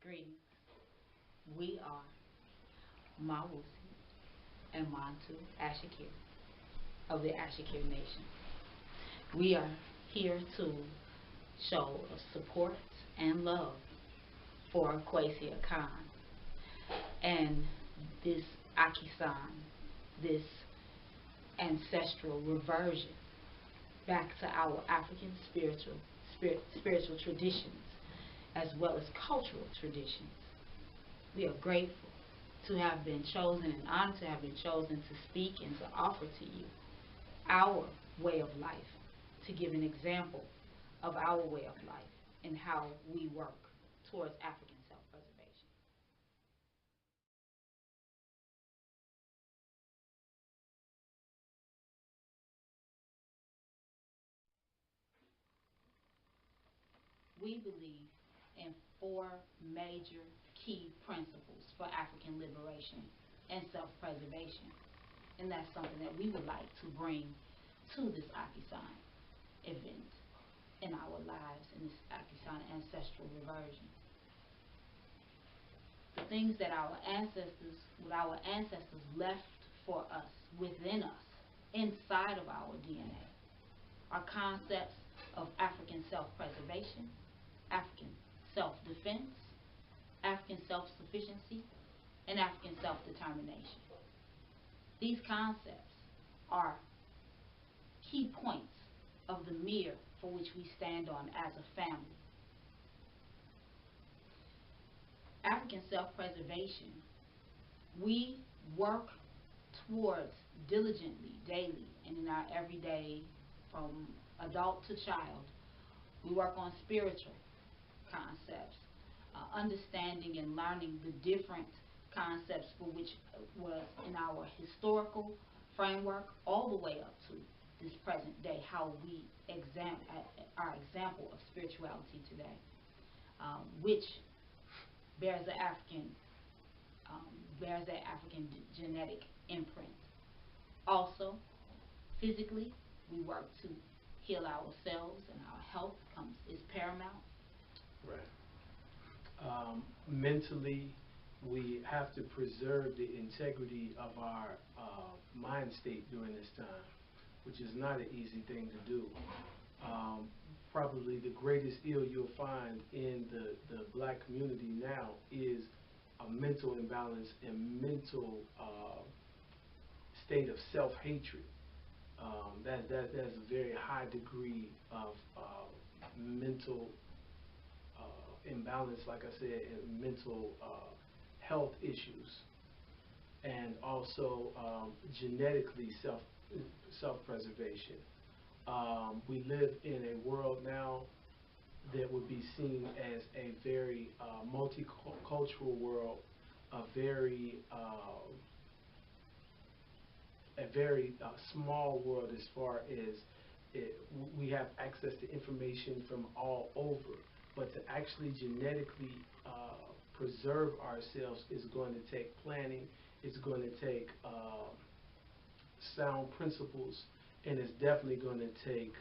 Greetings. We are Mawusi and Mantu Ashshakir of the Ashshakir Nation. We are here to show support and love for Kwesi Khan and this Akisan, this ancestral reversion back to our African spiritual traditions as well as cultural traditions. We are grateful to have been chosen and honored to have been chosen to speak and to offer to you our way of life, to give an example of our way of life and how we work towards African self-preservation. We believe in four major key principles for African liberation and self-preservation. And that's something that we would like to bring to this Akisan event in our lives, in this Akisan ancestral reversion. The things that what our ancestors left for us, within us, inside of our DNA, are concepts of African self-preservation, African self-defense, African self-sufficiency, and African self-determination. These concepts are key points of the mirror for which we stand on as a family. African self-preservation, we work towards diligently, daily, and in our everyday, from adult to child. We work on spiritual concepts, understanding and learning the different concepts for which was in our historical framework all the way up to this present day, how we our example of spirituality today, which bears the African genetic imprint. Also, physically, we work to heal ourselves, and our health is paramount. Right. Mentally, we have to preserve the integrity of our mind state during this time, which is not an easy thing to do. Probably the greatest ill you'll find in the black community now is a mental imbalance and mental state of self-hatred. That's a very high degree of mental imbalance, like I said, and mental health issues, and also genetically self-preservation. We live in a world now that would be seen as a very multicultural world, a very small world as far as we have access to information from all over. But to actually genetically preserve ourselves is going to take planning, it's going to take sound principles, and it's definitely going to take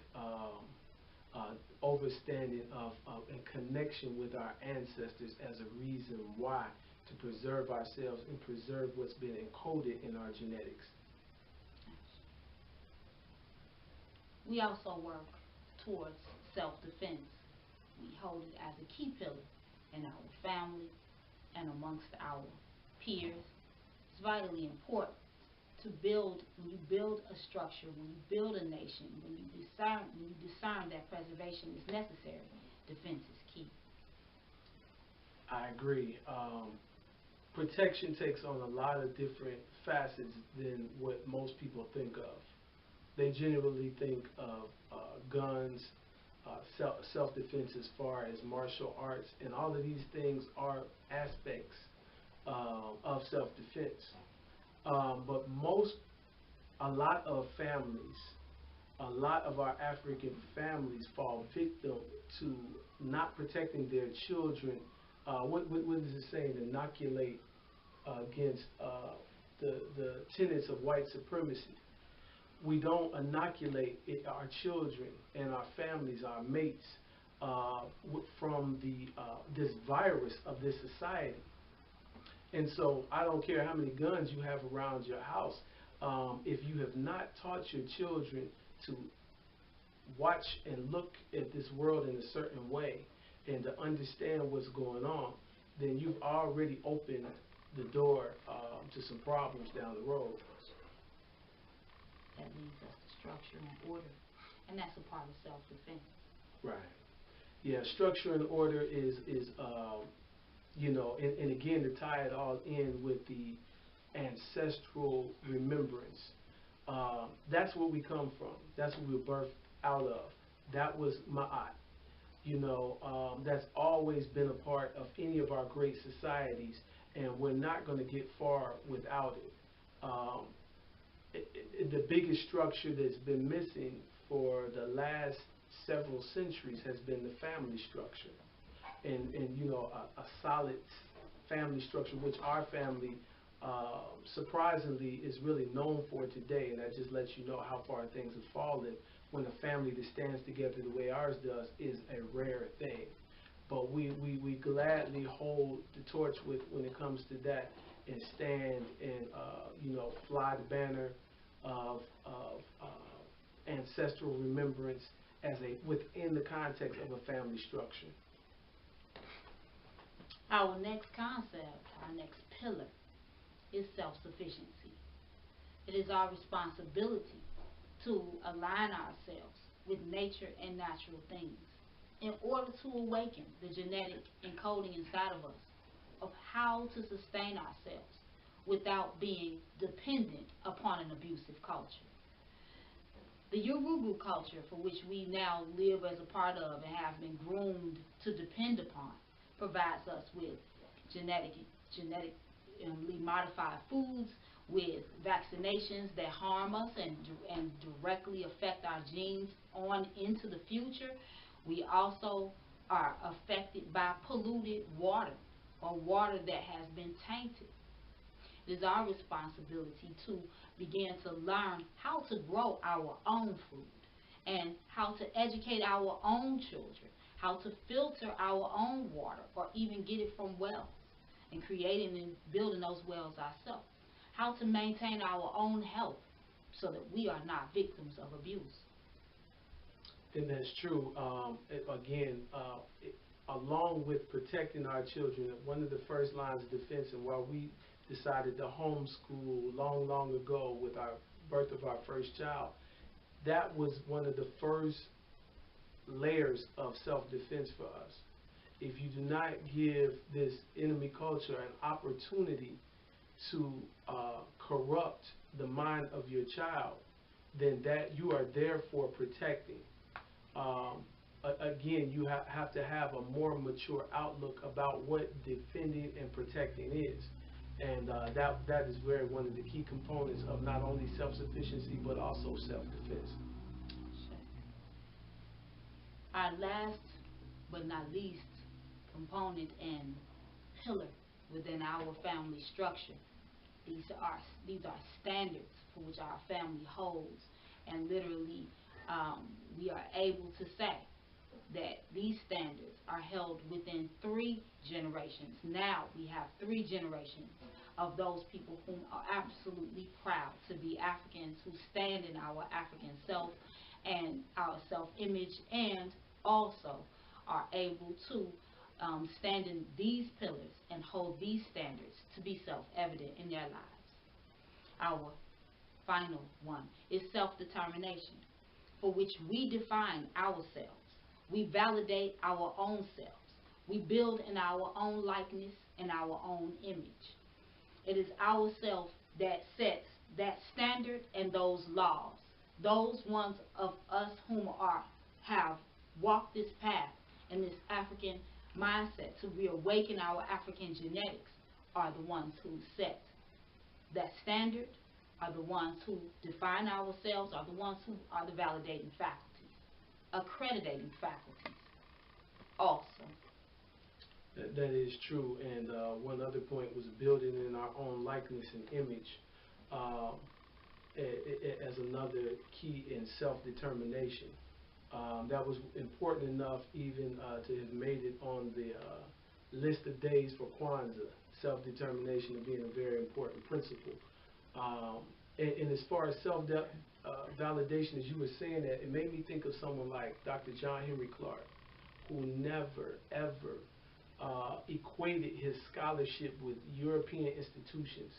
overstanding of and connection with our ancestors as a reason why to preserve ourselves and preserve what's been encoded in our genetics. We also work towards self-defense. We hold it as a key pillar in our family and amongst our peers. It's vitally important to build, when you build a structure, when you build a nation, when you discern that preservation is necessary, defense is key. I agree. Protection takes on a lot of different facets than what most people think of. they generally think of guns, self-defense as far as martial arts, and all of these things are aspects of self-defense. But a lot of families, a lot of our African families fall victim to not protecting their children. What is it saying? Inoculate against the tenets of white supremacy. We don't inoculate our children and our families, our mates, from this virus of this society. And so I don't care how many guns you have around your house. If you have not taught your children to watch and look at this world in a certain way and to understand what's going on, then you've already opened the door to some problems down the road. That leads us to structure and order, and that's a part of self-defense. Right. Yeah, structure and order is and again, to tie it all in with the ancestral remembrance. That's where we come from. That's what we were birthed out of. That was Ma'at. That's always been a part of any of our great societies, and we're not going to get far without it. The biggest structure that's been missing for the last several centuries has been the family structure. And a solid family structure, which our family surprisingly is really known for today, and that just lets you know how far things have fallen. When a family that stands together the way ours does is a rare thing. But we gladly hold the torch when it comes to that, and stand and fly the banner of ancestral remembrance within the context of a family structure. Our next concept, our next pillar, is self-sufficiency. It is our responsibility to align ourselves with nature and natural things in order to awaken the genetic encoding inside of us of how to sustain ourselves without being dependent upon an abusive culture. The Yoruba culture, for which we now live as a part of and have been groomed to depend upon, provides us with genetically modified foods, with vaccinations that harm us and directly affect our genes on into the future. We also are affected by polluted water, or water that has been tainted. It is our responsibility to begin to learn how to grow our own food and how to educate our own children, how to filter our own water or even get it from wells, and creating and building those wells ourselves, how to maintain our own health so that we are not victims of abuse. And that's true. Along with protecting our children, one of the first lines of defense, and while we decided to homeschool long, long ago with our birth of our first child, that was one of the first layers of self-defense for us. If you do not give this enemy culture an opportunity to corrupt the mind of your child, then that you are therefore protecting. Again, you have to have a more mature outlook about what defending and protecting is. And that is very one of the key components of not only self-sufficiency but also self-defense. Our last but not least component and pillar within our family structure. These are standards for which our family holds, and literally we are able to say that these standards are held within 3 generations. Now we have 3 generations of those people who are absolutely proud to be Africans, who stand in our African self and our self-image, and also are able to stand in these pillars and hold these standards to be self-evident in their lives. Our final one is self-determination, for which we define ourselves. We validate our own selves. We build in our own likeness and our own image. It is ourself that sets that standard and those laws those ones of us whom are have walked this path in this African mindset to reawaken our African genetics are the ones who set that standard, are the ones who define ourselves, are the ones who are the validating faculties, accrediting faculties also. That is true, and one other point was building in our own likeness and image uh, as another key in self-determination. That was important enough even to have made it on the list of days for Kwanzaa, self-determination being a very important principle. And as far as self-validation, as you were saying that, it made me think of someone like Dr. John Henry Clark, who never, ever equated his scholarship with European institutions,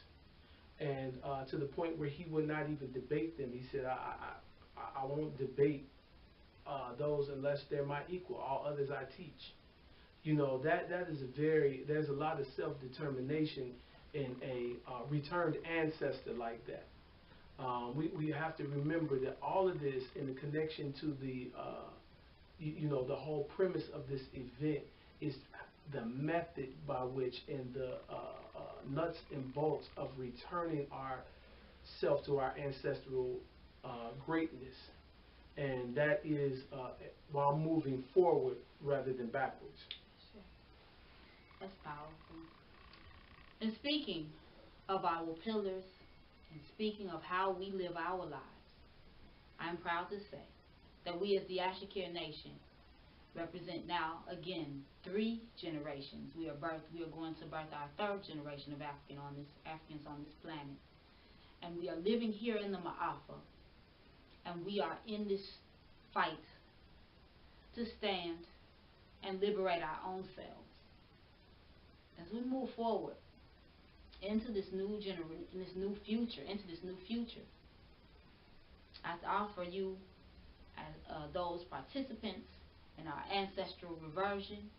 and to the point where he would not even debate them. He said, I won't debate those unless they're my equal. All others I teach. You know, that is there's a lot of self-determination in a returned ancestor like that. We have to remember that all of this in the connection to the, the whole premise of this event is the method by which, and the nuts and bolts of returning ourself to our ancestral greatness. And that is while moving forward rather than backwards. Sure. That's powerful. And speaking of our pillars, and speaking of how we live our lives, I'm proud to say that we as the Ashshakir Nation represent now, again, 3 generations. We are going to birth our 3rd generation of Africans on this planet. And we are living here in the Ma'afa. And we are in this fight to stand and liberate our own selves. As we move forward into this new future, I offer you, as those participants in our ancestral reversion,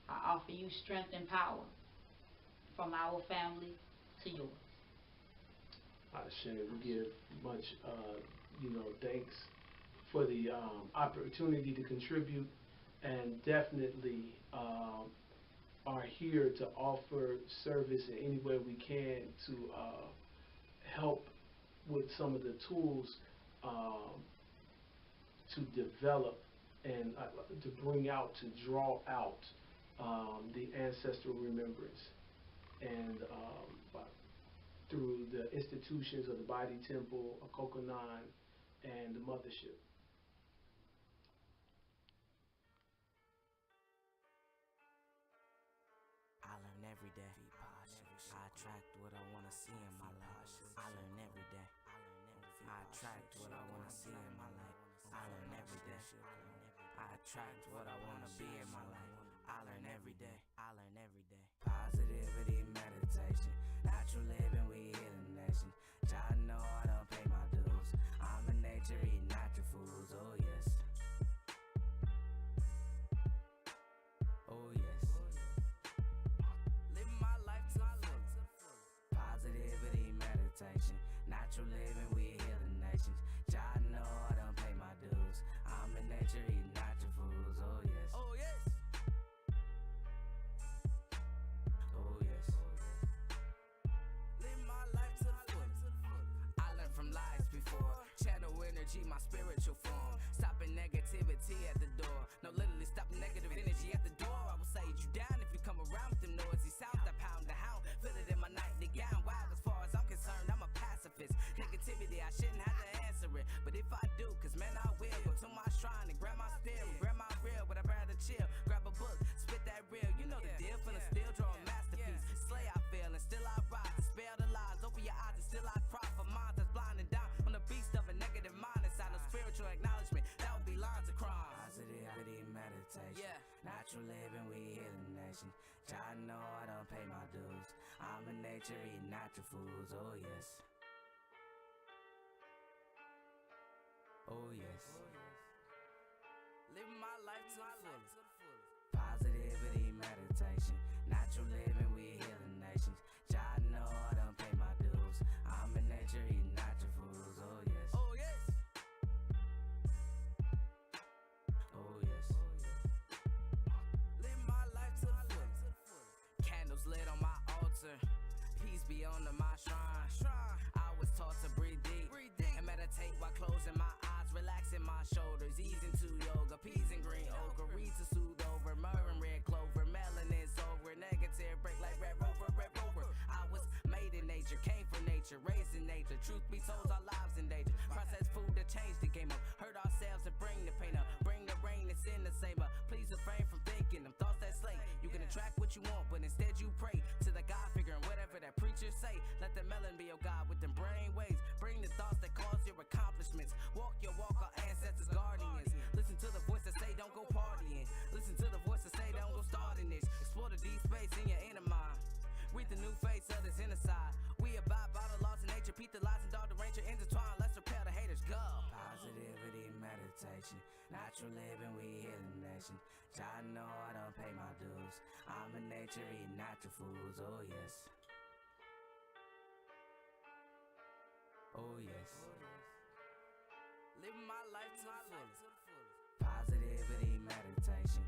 I offer you strength and power from our family to yours. Shannon, we give much, thanks for the opportunity to contribute, and definitely are here to offer service in any way we can to help with some of the tools to develop and to bring out, to draw out the ancestral remembrance, and through the institutions of the Body Temple, Akokonan, and the Mothership. I learn every day. I attract what I want to see in my life. I learn every day. I attract what I want to see in my life. I learn every day. I attract what I want to be in my life. I learn every day. I learn every day. Positivity meditation. Natural living, we heal the nation. Y'all know I don't pay my dues. I'm a nature, eat natural foods. Oh yes. Oh yes. Live my life to the full. Positivity meditation. Natural living, we heal the nations. Y'all know I don't pay my dues. I'm a nature, eat natural foods. Oh yes. Oh yes. Oh yes. Live my life to the full. I learned from lies before. Channel energy, my spiritual form. Stopping negativity at the door. No, literally stopping negative energy at the door. I will say you down if you come around with them noisy sounds that pound the hound. Feel it in my nightgown. Wow, as far as I'm concerned, I'm a pacifist. Negativity, I shouldn't have to answer it. But if I do, cause man, I will. Go to my shrine and grab my steel, grab my reel, but I'd rather chill. Grab a book, spit that real. You know the deal, finna still draw a masterpiece. Slay, I feel, and still I rise. Dispel the lies, open your eyes, and still I cry for minds that's blinding down on the beast of a negative mind inside. No spiritual acknowledgement, that would be lines of crime. Positivity meditation. Yeah. Natural living, we heal the nation. Y'all know I don't pay my dues. I'm a nature, eat natural foods. Oh yes. Oh yes. Live my life to the full. Positivity meditation. Natural living, we heal the nations. Y'all know I don't pay my dues. I'm a nature, eat natural foods. Oh yes. Oh yes. closer. Peace be on my shrine. I was taught to breathe deep and meditate while closing my eyes, relaxing my shoulders, easing to yoga, peas and green ochre, reeds to soothe over, myrrh and red clover, melanin's over, negative break like red rover, red rover. I was made in nature, came from nature, raised in nature. Truth be told, our lives in danger. Processed food that changed the game up, hurt ourselves and bring the pain up, bring the rain that's in the same up. Please refrain from thinking them thoughts that slay. You can attract what you want, but instead you pray to the God figure and whatever that preachers say. Let the melon be your God with them brain waves. Bring the thoughts that cause your accomplishments. Walk your walk, our ancestors guardians. Listen to the voice that say don't go partying. Listen to the voice that say don't go starting this. Explore the deep space in your inner mind. Read the new face of this inner side. We abide by the laws of nature. Peep the lies and dog the ranger intertwine. Let's repel the haters. Go. Positivity, meditation, natural living. We heal the nation. I know I don't pay my dues. I'm in nature, eating natural foods. Oh yes. Oh yes. Living my life to the fullest. Positivity, meditation,